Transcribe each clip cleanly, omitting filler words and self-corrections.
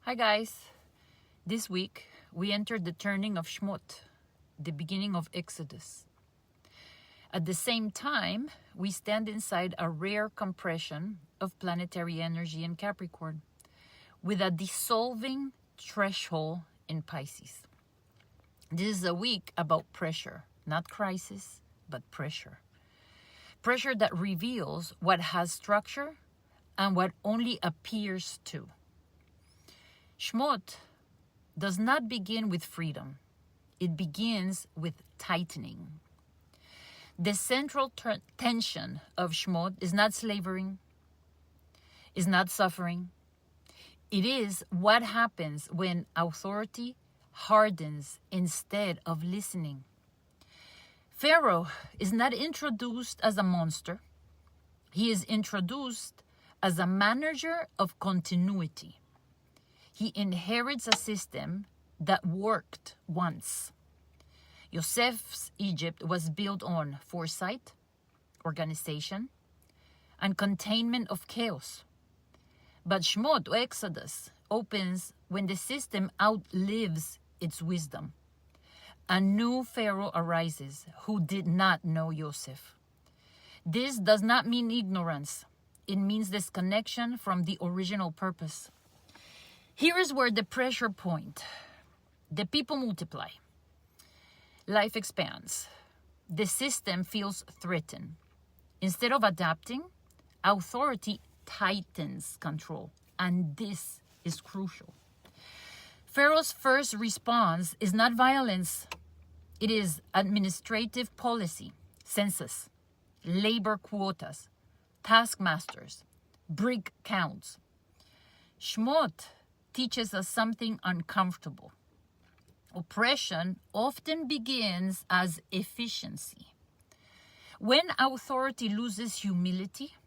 Hi guys, this week we entered the turning of Shemot, the beginning of Exodus. At the same time, we stand inside a rare compression of planetary energy in Capricorn, with a dissolving threshold in Pisces. This is a week about pressure, not crisis, but pressure. Pressure that reveals what has structure and what only appears to. Shemot does not begin with freedom. It begins with tightening. The central tension of Shemot is not slavery, is not suffering. It is what happens when authority hardens instead of listening. Pharaoh is not introduced as a monster. He is introduced as a manager of continuity. He inherits a system that worked once. Joseph's Egypt was built on foresight, organization, and containment of chaos. But Shemot, or Exodus, opens when the system outlives its wisdom. A new Pharaoh arises who did not know Joseph. This does not mean ignorance. It means disconnection from the original purpose. Here is where the pressure point. The people multiply. Life expands. The system feels threatened. Instead of adapting, authority tightens control. And this is crucial. Pharaoh's first response is not violence. It is administrative policy, census, labor quotas, taskmasters, brick counts. Shemot teaches us something uncomfortable. Oppression often begins as efficiency. When authority loses humility,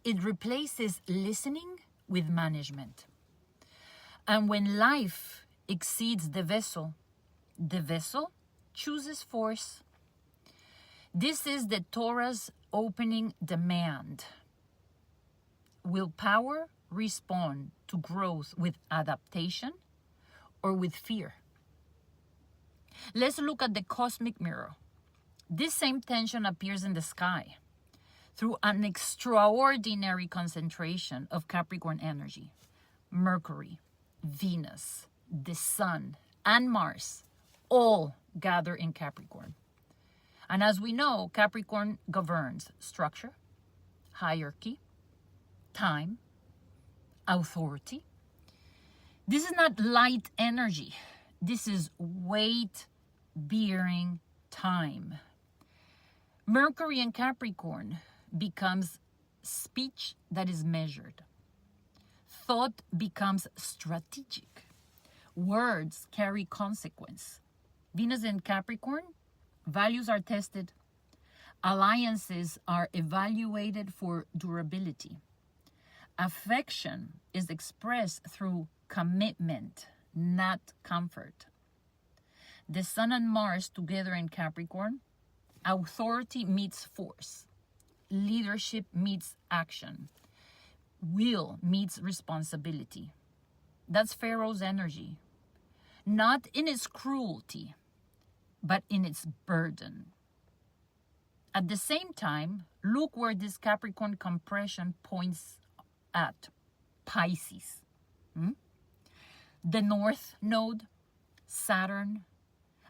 it replaces listening with management. And when life exceeds the vessel chooses force. This is the Torah's opening demand. Will power respond to growth with adaptation or with fear? Let's look at the cosmic mirror. This same tension appears in the sky through an extraordinary concentration of Capricorn energy. Mercury, Venus, the Sun, and Mars all gather in Capricorn. And as we know, Capricorn governs structure, hierarchy, time, authority. This is not light energy. This is weight-bearing time. Mercury in Capricorn becomes speech that is measured. Thought becomes strategic. Words carry consequence. Venus in Capricorn, values are tested. Alliances are evaluated for durability. Affection is expressed through commitment, not comfort. The Sun and Mars together in Capricorn, authority meets force. Leadership meets action. Will meets responsibility. That's Pharaoh's energy. Not in its cruelty, but in its burden. At the same time, look where this Capricorn compression points at Pisces. The North Node, Saturn,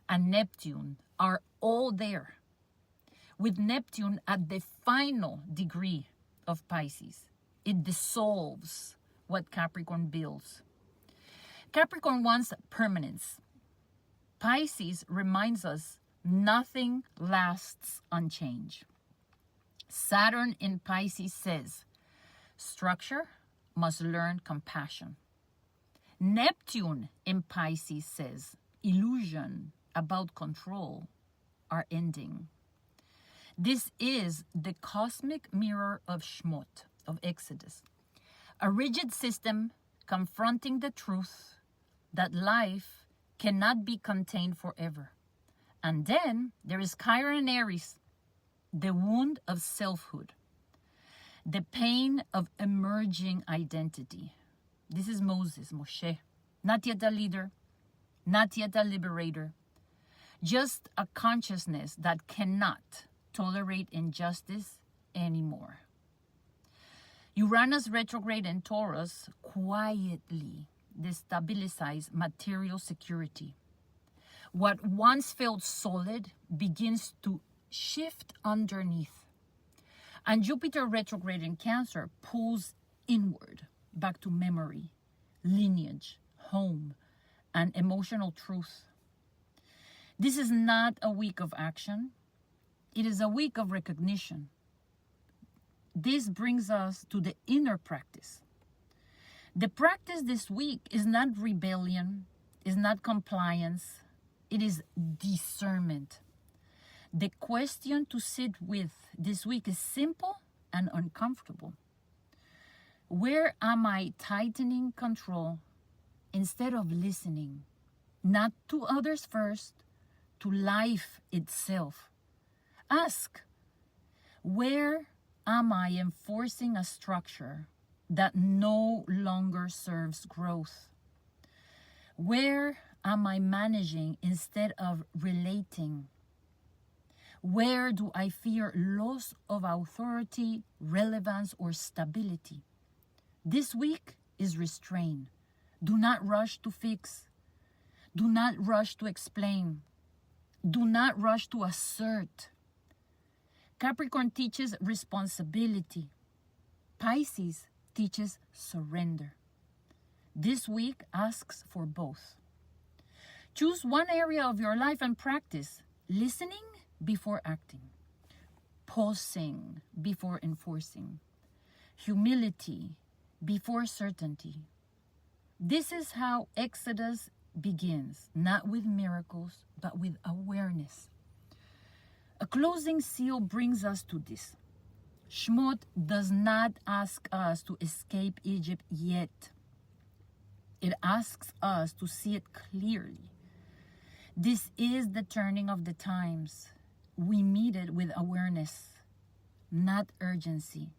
and Neptune are all there, with Neptune at the final degree of Pisces. It dissolves what Capricorn builds. Capricorn wants permanence. Pisces reminds us nothing lasts unchanged. Saturn in Pisces says, structure must learn compassion. Neptune in Pisces says, illusion about control are ending. This is the cosmic mirror of Shemot, of Exodus. A rigid system confronting the truth that life cannot be contained forever. And then there is Chiron and Aries, the wound of selfhood, the pain of emerging identity. This is Moses, Moshe, not yet a leader, not yet a liberator, just a consciousness that cannot tolerate injustice anymore. Uranus retrograde in Taurus quietly destabilizes material security. What once felt solid begins to shift underneath. And Jupiter retrograde in Cancer pulls inward, back to memory, lineage, home, and emotional truth. This is not a week of action. It is a week of recognition. This brings us to the inner practice. The practice this week is not rebellion, is not compliance, it is discernment. The question to sit with this week is simple and uncomfortable. Where am I tightening control instead of listening, not to others first, to life itself? Ask, where am I enforcing a structure that no longer serves growth? Where am I managing instead of relating? Where do I fear loss of authority, relevance, or stability? This week is restraint. Do not rush to fix. Do not rush to explain. Do not rush to assert. Capricorn teaches responsibility. Pisces teaches surrender. This week asks for both. Choose one area of your life and practice listening before acting, pausing before enforcing, humility before certainty. This is how Exodus begins, not with miracles, but with awareness. A closing seal brings us to this. Shemot does not ask us to escape Egypt yet. It asks us to see it clearly. This is the turning of the times. We meet it with awareness, not urgency.